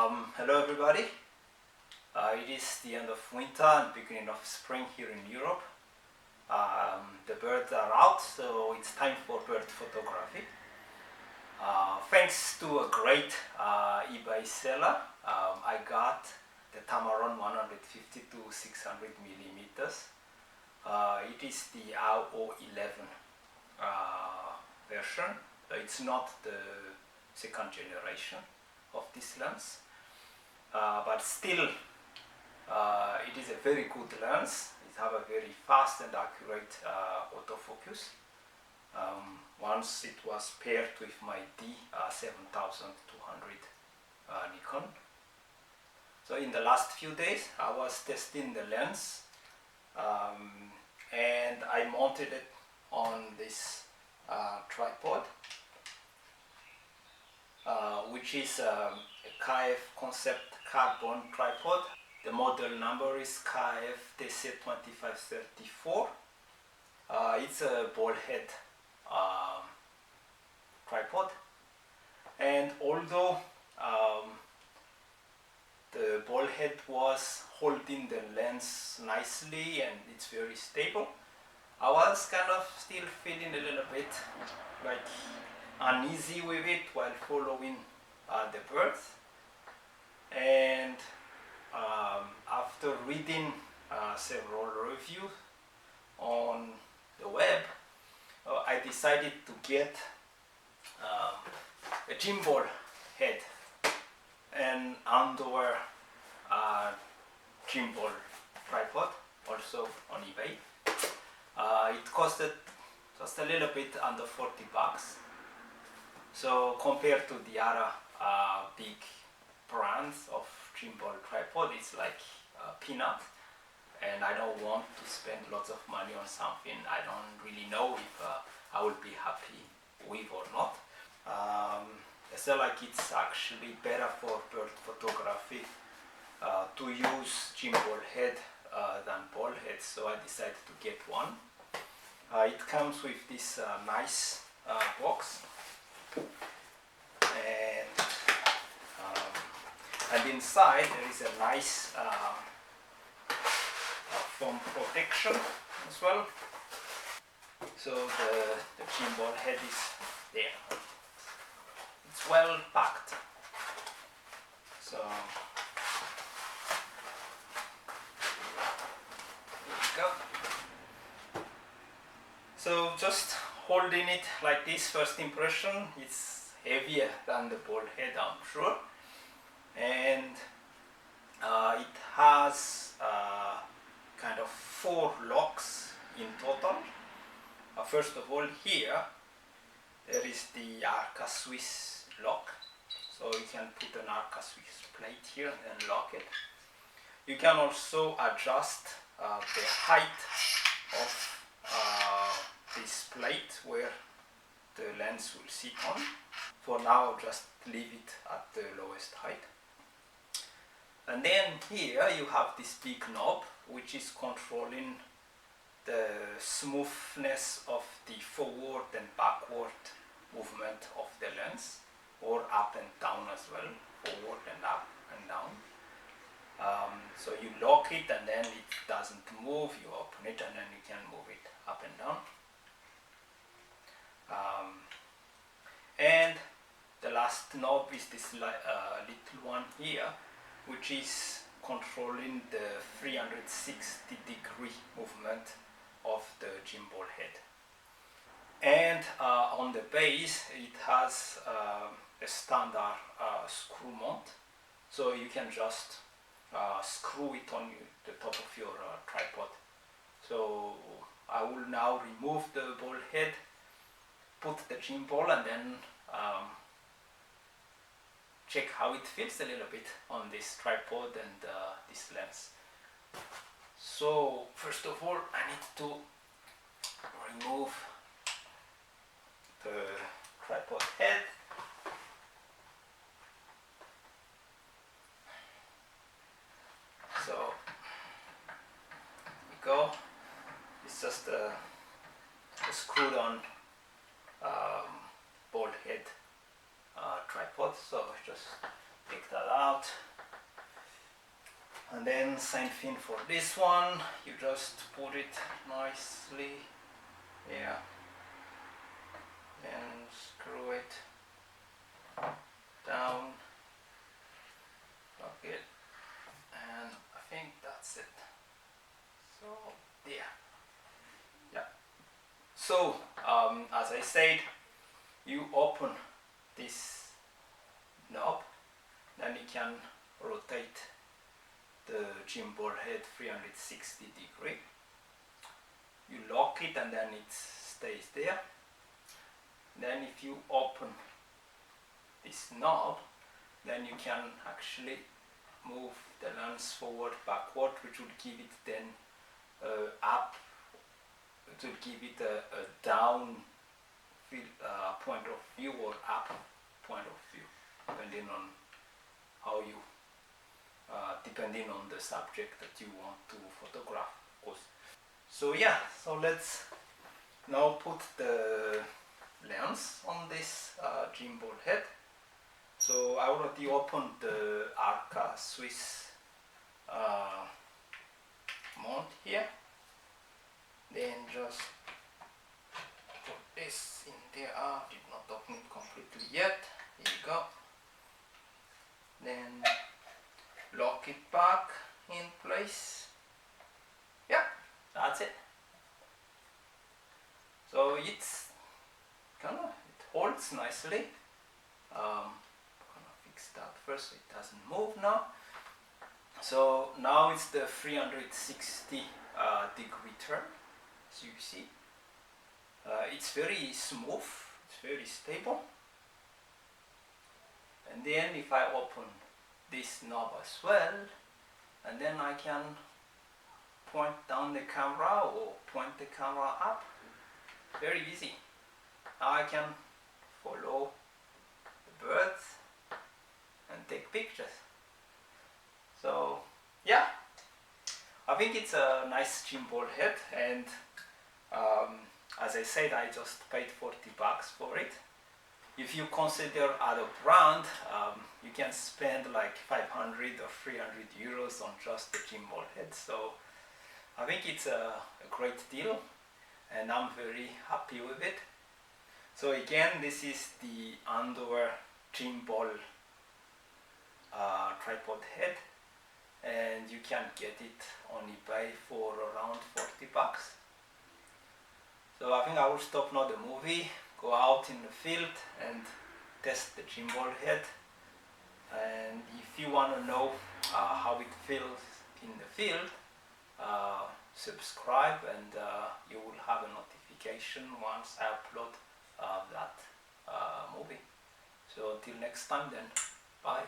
Hello everybody. It is the end of winter and beginning of spring here in Europe. The birds are out, so it's time for bird photography. Thanks to a great eBay seller, I got the Tamron 150 to 600 millimeters. It is the RO11 version. It's not the second generation of this lens, but still it is a very good lens. It has a very fast and accurate autofocus. Once it was paired with my D7200 Nikon. So in the last few days I was testing the lens, and I mounted it on this tripod, which is a KF Concept carbon tripod. The model number is KF D7200. It's a ball head tripod, and although the ball head was holding the lens nicely and it's very stable, I was kind of still feeling a little bit like uneasy with it while following the birds. And after reading several reviews on the web, I decided to get a gimbal head, an Andoer Gimbal Tripod, also on eBay. It costed just a little bit under $40. So compared to the other big brands of gimbal tripod, it's like a peanut, and I don't want to spend lots of money on something I don't really know if I will be happy with or not. I feel like it's actually better for bird photography to use gimbal head than ball head, so I decided to get one. It comes with this nice box, and inside there is a nice foam protection as well. So the gimbal head is there. It's well packed. So here we go. So just holding it like this, first impression, it's heavier than the ball head, I'm sure. And it has kind of 4 locks in total. First of all, here there is the Arca Swiss lock, so you can put an Arca Swiss plate here and lock it. You can also adjust the height of this plate where the lens will sit on. For now, I'll just leave it at the lowest height. And then here you have this big knob, which is controlling the smoothness of the forward and backward movement of the lens, or up and down as well, forward and up and down. So you lock it and then it doesn't move, you open it and then you can move it up and down. And the last knob is this little one here, which is controlling the 360-degree movement of the gimbal head. And on the base it has a standard screw mount, so you can just screw it on the top of your tripod. So I will now remove the ball head, put the gimbal, and then check how it fits a little bit on this tripod and this lens. So first of all, I need to remove the tripod head. So here we go. It's just a screwed on ball head tripod, so just take that out. And then same thing for this one, you just put it nicely here and screw it down like it, and I think that's it. So there, yeah. So as I said, you open this knob, then you can rotate the gimbal head 360 degree. You lock it and then it stays there. Then if you open this knob, then you can actually move the lens forward, backward, which would give it then up, it will give it a down point of view or up point of view, depending on how you depending on the subject that you want to photograph, of course. So yeah, so let's now put the lens on this gimbal head. So I already opened the Arca Swiss mount here. Then just put this in there. Did not open it completely yet. Here you go. Then lock it back in place. Yeah, that's it. So it's it holds nicely. Gonna fix that first so it doesn't move now. So now it's the 360 degree turn, as you see. It's very smooth, it's very stable. And then if I open this knob as well, and then I can point down the camera or point the camera up. Very easy. Now I can follow the birds and take pictures. So yeah, I think it's a nice gimbal head, and as I said, I just paid $40 for it. If you consider other brand, you can spend like 500 or 300 euros on just the gimbal head. So I think it's a great deal, and I'm very happy with it. So again, this is the Andoer Gimbal Tripod head, and you can get it on eBay for around $40. So I think I will stop now the movie, go out in the field and test the gimbal head. And if you want to know how it feels in the field, subscribe, and you will have a notification once I upload that movie. So until next time then, bye.